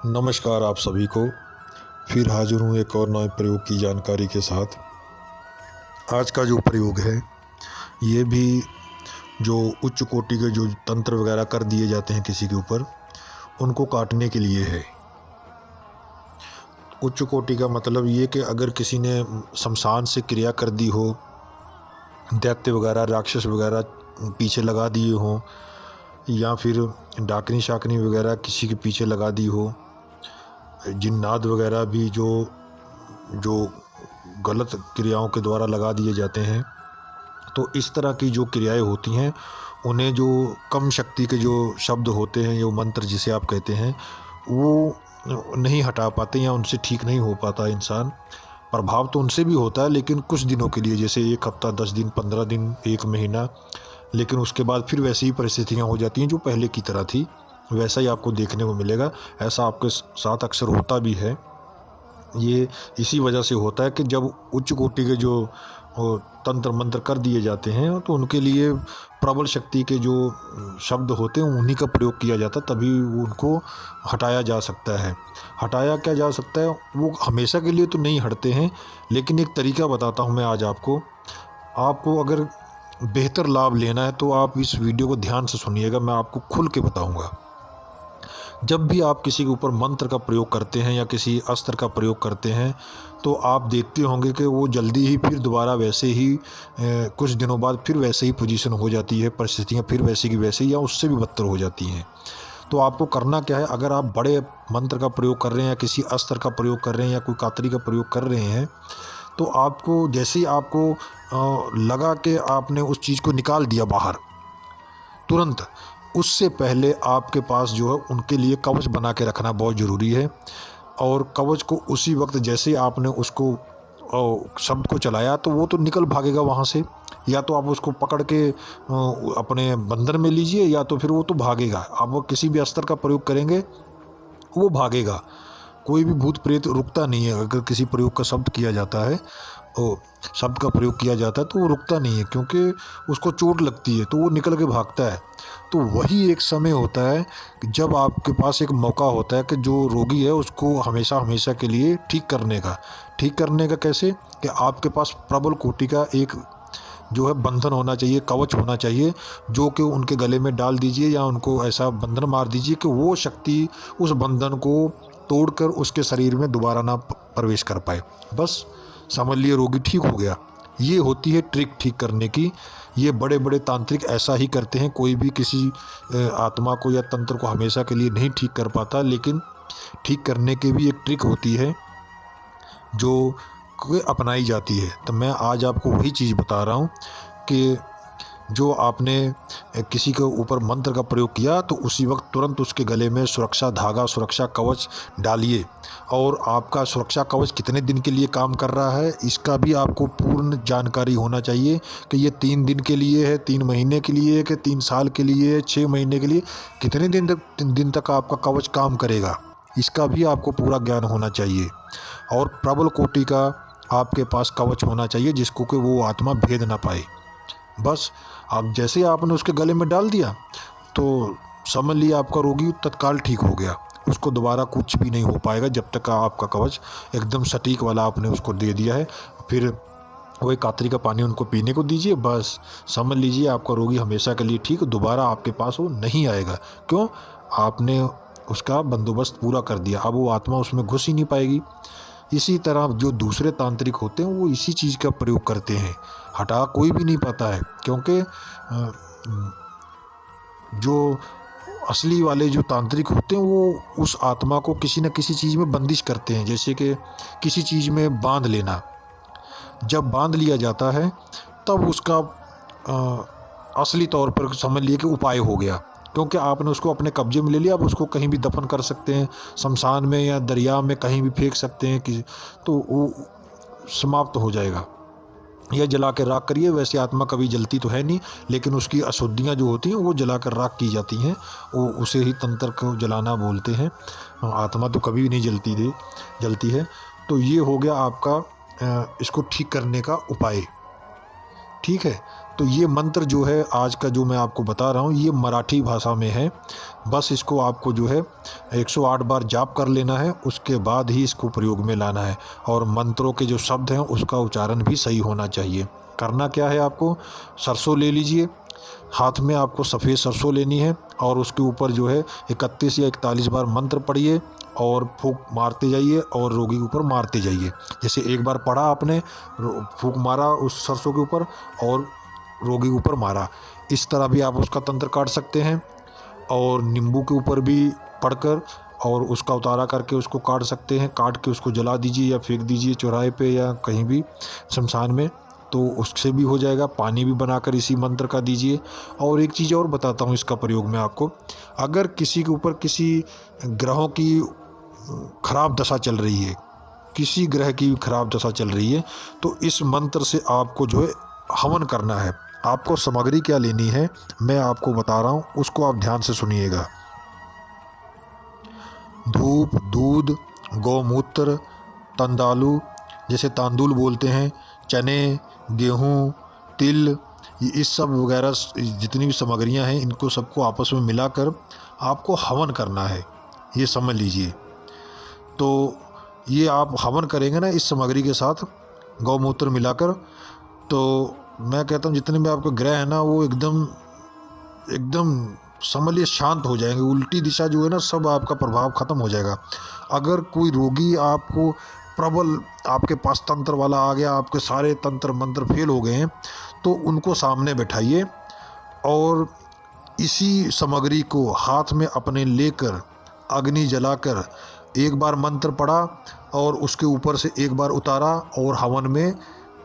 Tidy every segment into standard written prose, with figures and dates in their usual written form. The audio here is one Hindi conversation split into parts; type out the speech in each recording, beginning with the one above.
नमस्कार आप सभी को। फिर हाजिर हूँ एक और नए प्रयोग की जानकारी के साथ। आज का जो प्रयोग है ये भी जो उच्च कोटि के जो तंत्र वगैरह कर दिए जाते हैं किसी के ऊपर, उनको काटने के लिए है। उच्च कोटि का मतलब ये कि अगर किसी ने शमशान से क्रिया कर दी हो, दैत्य वगैरह राक्षस वगैरह पीछे लगा दिए हों, या फिर डाकनी शाकनी वगैरह किसी के पीछे लगा दी हो, जिन्नात वगैरह भी जो गलत क्रियाओं के द्वारा लगा दिए जाते हैं, तो इस तरह की जो क्रियाएं होती हैं उन्हें जो कम शक्ति के जो शब्द होते हैं, जो मंत्र जिसे आप कहते हैं, वो नहीं हटा पाते या उनसे ठीक नहीं हो पाता इंसान। प्रभाव तो उनसे भी होता है लेकिन कुछ दिनों के लिए, जैसे 1 हफ्ता, 10 दिन, 15 दिन, 1 महीना, लेकिन उसके बाद फिर वैसी ही परिस्थितियाँ हो जाती हैं जो पहले की तरह थी। वैसा ही आपको देखने को मिलेगा। ऐसा आपके साथ अक्सर होता भी है। ये इसी वजह से होता है कि जब उच्च कोटि के जो तंत्र मंत्र कर दिए जाते हैं तो उनके लिए प्रबल शक्ति के जो शब्द होते हैं उन्हीं का प्रयोग किया जाता है, तभी उनको हटाया जा सकता है। हटाया क्या जा सकता है, वो हमेशा के लिए तो नहीं हटते हैं, लेकिन एक तरीका बताता हूँ मैं आज आपको। आपको अगर बेहतर लाभ लेना है तो आप इस वीडियो को ध्यान से सुनिएगा, मैं आपको खुल के बताऊँगा। जब भी आप किसी के ऊपर मंत्र का प्रयोग करते हैं या किसी अस्त्र का प्रयोग करते हैं तो आप देखते होंगे कि वो जल्दी ही फिर दोबारा वैसे ही कुछ दिनों बाद फिर वैसे ही पोजीशन हो जाती है, परिस्थितियाँ फिर वैसी की वैसी या उससे भी बदतर हो जाती हैं। तो आपको करना क्या है, अगर आप बड़े मंत्र का प्रयोग कर रहे हैं या किसी अस्त्र का प्रयोग कर रहे हैं या कोई कातरी का प्रयोग कर रहे हैं, तो आपको जैसे ही आपको लगा कि आपने उस चीज़ को निकाल दिया बाहर, तुरंत उससे पहले आपके पास जो है उनके लिए कवच बना के रखना बहुत ज़रूरी है। और कवच को उसी वक्त जैसे आपने उसको शब्द को चलाया तो वो तो निकल भागेगा वहाँ से, या तो आप उसको पकड़ के अपने बंधन में लीजिए या तो फिर वो तो भागेगा। आप वो किसी भी अस्त्र का प्रयोग करेंगे वो भागेगा। कोई भी भूत प्रेत रुकता नहीं है। अगर किसी प्रयोग का शब्द किया जाता है, शब्द का प्रयोग किया जाता है तो वो रुकता नहीं है, क्योंकि उसको चोट लगती है तो वो निकल के भागता है। तो वही एक समय होता है कि जब आपके पास एक मौका होता है कि जो रोगी है उसको हमेशा हमेशा के लिए ठीक करने का कैसे, कि आपके पास प्रबल कोटि का एक जो है बंधन होना चाहिए, कवच होना चाहिए, जो कि उनके गले में डाल दीजिए या उनको ऐसा बंधन मार दीजिए कि वो शक्ति उस बंधन को तोड़कर उसके शरीर में दोबारा ना प्रवेश कर पाए। बस समझ लिए रोगी ठीक हो गया। ये होती है ट्रिक ठीक करने की। ये बड़े बड़े तांत्रिक ऐसा ही करते हैं। कोई भी किसी आत्मा को या तंत्र को हमेशा के लिए नहीं ठीक कर पाता, लेकिन ठीक करने की भी एक ट्रिक होती है जो अपनाई जाती है। तो मैं आज आपको वही चीज़ बता रहा हूँ कि जो आपने किसी के ऊपर मंत्र का प्रयोग किया तो उसी वक्त तुरंत उसके गले में सुरक्षा धागा, सुरक्षा कवच डालिए। और आपका सुरक्षा कवच कितने दिन के लिए काम कर रहा है इसका भी आपको पूर्ण जानकारी होना चाहिए कि ये 3 दिन के लिए है, 3 महीने के लिए है, कि 3 साल के लिए है, 6 महीने के लिए, कितने दिन तक आपका कवच काम करेगा, इसका भी आपको पूरा ज्ञान होना चाहिए। और प्रबल कोटि का आपके पास कवच होना चाहिए जिसको कि वो आत्मा भेद ना पाए। बस आप जैसे आपने उसके गले में डाल दिया तो समझ लिया आपका रोगी तत्काल ठीक हो गया। उसको दोबारा कुछ भी नहीं हो पाएगा जब तक आपका कवच एकदम सटीक वाला आपने उसको दे दिया है। फिर वही कातरी का पानी उनको पीने को दीजिए, बस समझ लीजिए आपका रोगी हमेशा के लिए ठीक, दोबारा आपके पास वो नहीं आएगा। क्यों? आपने उसका बंदोबस्त पूरा कर दिया। अब वो आत्मा उसमें घुस ही नहीं पाएगी। इसी तरह जो दूसरे तांत्रिक होते हैं वो इसी चीज़ का प्रयोग करते हैं। हटा कोई भी नहीं पाता है, क्योंकि जो असली वाले जो तांत्रिक होते हैं वो उस आत्मा को किसी न किसी चीज़ में बंदिश करते हैं। जैसे कि किसी चीज़ में बांध लेना, जब बांध लिया जाता है तब उसका असली तौर पर समझ लिए कि उपाय हो गया, क्योंकि आपने उसको अपने कब्जे में ले लिया। अब उसको कहीं भी दफन कर सकते हैं, शमशान में या दरिया में कहीं भी फेंक सकते हैं कि तो वो समाप्त हो जाएगा। या जला कर राख करिए। वैसे आत्मा कभी जलती तो है नहीं, लेकिन उसकी अशुद्धियाँ जो होती हैं वो जला कर राख की जाती हैं। वो उसे ही तंत्र को जलाना बोलते हैं। आत्मा तो कभी भी नहीं जलती है। तो ये हो गया आपका इसको ठीक करने का उपाय। ठीक है, तो ये मंत्र जो है आज का जो मैं आपको बता रहा हूँ ये मराठी भाषा में है। बस इसको आपको जो है 108 बार जाप कर लेना है, उसके बाद ही इसको प्रयोग में लाना है। और मंत्रों के जो शब्द हैं उसका उच्चारण भी सही होना चाहिए। करना क्या है, आपको सरसों ले लीजिए, हाथ में आपको सफ़ेद सरसों लेनी है और उसके ऊपर जो है 31 या 41 बार मंत्र पढ़िए और फूंक मारते जाइए और रोगी के ऊपर मारते जाइए। जैसे एक बार पढ़ा आपने, फूंक मारा उस सरसों के ऊपर और रोगी के ऊपर मारा, इस तरह भी आप उसका तंत्र काट सकते हैं। और नींबू के ऊपर भी पढ़कर और उसका उतारा करके उसको काट सकते हैं। काट के उसको जला दीजिए या फेंक दीजिए चौराहे पे या कहीं भी शमशान में, तो उससे भी हो जाएगा। पानी भी बनाकर इसी मंत्र का दीजिए। और एक चीज़ और बताता हूँ इसका प्रयोग में आपको, अगर किसी के ऊपर किसी ग्रहों की खराब दशा चल रही है, किसी ग्रह की खराब दशा चल रही है, तो इस मंत्र से आपको जो है हवन करना है। आपको सामग्री क्या लेनी है मैं आपको बता रहा हूँ, उसको आप ध्यान से सुनिएगा। धूप, दूध, गौमूत्र, तंदालू जैसे तांदुल बोलते हैं, चने, गेहूँ, तिल, इस सब वगैरह जितनी भी सामग्रियाँ हैं इनको सबको आपस में मिलाकर आपको हवन करना है, ये समझ लीजिए। तो ये आप हवन करेंगे ना इस सामग्री के साथ गौमूत्र मिलाकर, तो मैं कहता हूँ जितने भी आपके ग्रह हैं ना वो एकदम समझ लिए शांत हो जाएंगे। उल्टी दिशा जो है ना सब आपका प्रभाव ख़त्म हो जाएगा। अगर कोई रोगी आपको प्रबल आपके पास तंत्र वाला आ गया, आपके सारे तंत्र मंत्र फेल हो गए हैं, तो उनको सामने बैठाइए और इसी सामग्री को हाथ में अपने लेकर अग्नि जलाकर एक बार मंत्र पढ़ा और उसके ऊपर से एक बार उतारा और हवन में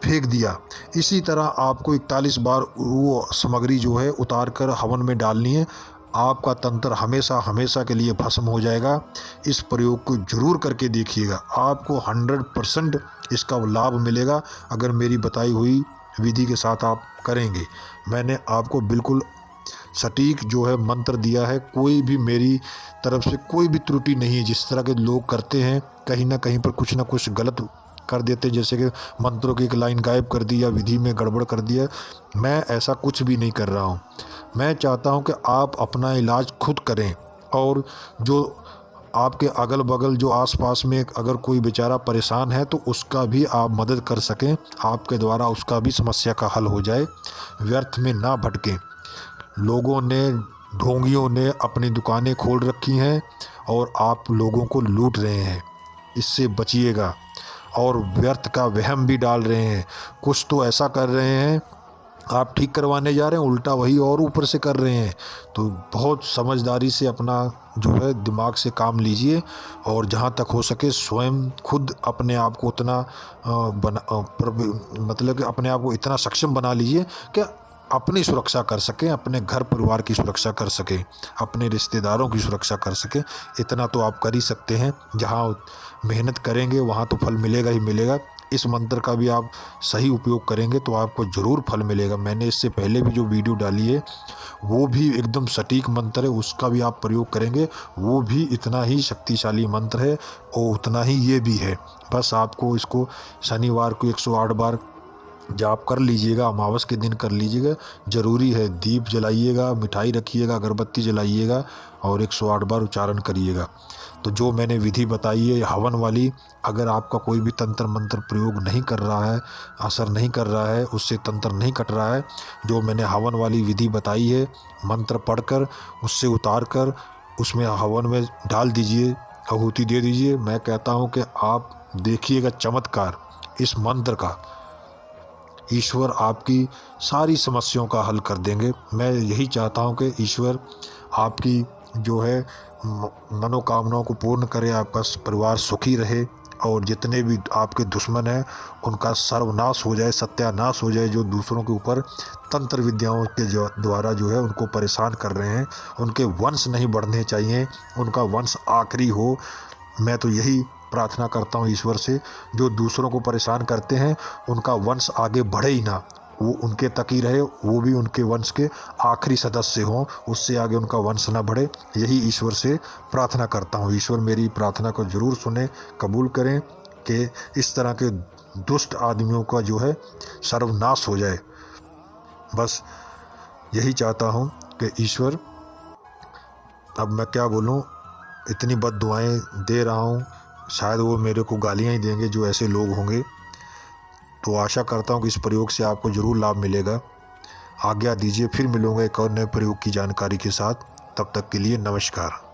फेंक दिया। इसी तरह आपको 41 बार वो सामग्री जो है उतार कर हवन में डालनी है। आपका तंत्र हमेशा हमेशा के लिए भस्म हो जाएगा। इस प्रयोग को जरूर करके देखिएगा, आपको 100% इसका लाभ मिलेगा अगर मेरी बताई हुई विधि के साथ आप करेंगे। मैंने आपको बिल्कुल सटीक जो है मंत्र दिया है, कोई भी मेरी तरफ से कोई भी त्रुटि नहीं है। जिस तरह के लोग करते हैं कहीं ना कहीं पर कुछ ना कुछ गलत कर देते, जैसे कि मंत्रों की एक लाइन गायब कर दी या विधि में गड़बड़ कर दिया, मैं ऐसा कुछ भी नहीं कर रहा हूँ। मैं चाहता हूँ कि आप अपना इलाज खुद करें और जो आपके अगल बगल जो आसपास में अगर कोई बेचारा परेशान है तो उसका भी आप मदद कर सकें, आपके द्वारा उसका भी समस्या का हल हो जाए। व्यर्थ में ना भटकें। लोगों ने, ढोंगियों ने अपनी दुकानें खोल रखी हैं और आप लोगों को लूट रहे हैं, इससे बचिएगा। और व्यर्थ का वहम भी डाल रहे हैं। कुछ तो ऐसा कर रहे हैं, आप ठीक करवाने जा रहे हैं उल्टा वही और ऊपर से कर रहे हैं। तो बहुत समझदारी से अपना जो है दिमाग से काम लीजिए और जहाँ तक हो सके स्वयं खुद अपने आप को उतना मतलब कि अपने आप को इतना सक्षम बना लीजिए कि अपनी सुरक्षा कर सकें, अपने घर परिवार की सुरक्षा कर सकें, अपने रिश्तेदारों की सुरक्षा कर सकें। इतना तो आप कर ही सकते हैं। जहाँ मेहनत करेंगे वहाँ तो फल मिलेगा ही मिलेगा। इस मंत्र का भी आप सही उपयोग करेंगे तो आपको ज़रूर फल मिलेगा। मैंने इससे पहले भी जो वीडियो डाली है वो भी एकदम सटीक मंत्र है, उसका भी आप प्रयोग करेंगे, वो भी इतना ही शक्तिशाली मंत्र है और उतना ही ये भी है। बस आपको इसको शनिवार को 108 बार जाप कर लीजिएगा, अमावस के दिन कर लीजिएगा, ज़रूरी है। दीप जलाइएगा, मिठाई रखिएगा, अगरबत्ती जलाइएगा और 108 बार उच्चारण करिएगा। तो जो मैंने विधि बताई है हवन वाली, अगर आपका कोई भी तंत्र मंत्र प्रयोग नहीं कर रहा है, असर नहीं कर रहा है, उससे तंत्र नहीं कट रहा है, जो मैंने हवन वाली विधि बताई है, मंत्र पढ़कर उससे उतार कर उसमें हवन में डाल दीजिए, आहुति दे दीजिए। मैं कहता हूँ कि आप देखिएगा चमत्कार इस मंत्र का। ईश्वर आपकी सारी समस्याओं का हल कर देंगे। मैं यही चाहता हूं कि ईश्वर आपकी जो है मनोकामनाओं को पूर्ण करे, आपका परिवार सुखी रहे और जितने भी आपके दुश्मन हैं उनका सर्वनाश हो जाए, सत्यानाश हो जाए। जो दूसरों के ऊपर तंत्र विद्याओं के द्वारा जो है उनको परेशान कर रहे हैं, उनके वंश नहीं बढ़ने चाहिए, उनका वंश आखिरी हो। मैं तो यही प्रार्थना करता हूँ ईश्वर से, जो दूसरों को परेशान करते हैं उनका वंश आगे बढ़े ही ना, वो उनके तक ही रहे, वो भी उनके वंश के आखिरी सदस्य हों, उससे आगे उनका वंश ना बढ़े। यही ईश्वर से प्रार्थना करता हूँ। ईश्वर मेरी प्रार्थना को ज़रूर सुने, कबूल करें कि इस तरह के दुष्ट आदमियों का जो है सर्वनाश हो जाए। बस यही चाहता हूँ कि ईश्वर, अब मैं क्या बोलूँ, इतनी बद दुआएँ दे रहा हूँ, शायद वो मेरे को गालियाँ ही देंगे जो ऐसे लोग होंगे। तो आशा करता हूँ कि इस प्रयोग से आपको ज़रूर लाभ मिलेगा। आज्ञा दीजिए, फिर मिलूँगा एक और नए प्रयोग की जानकारी के साथ। तब तक के लिए नमस्कार।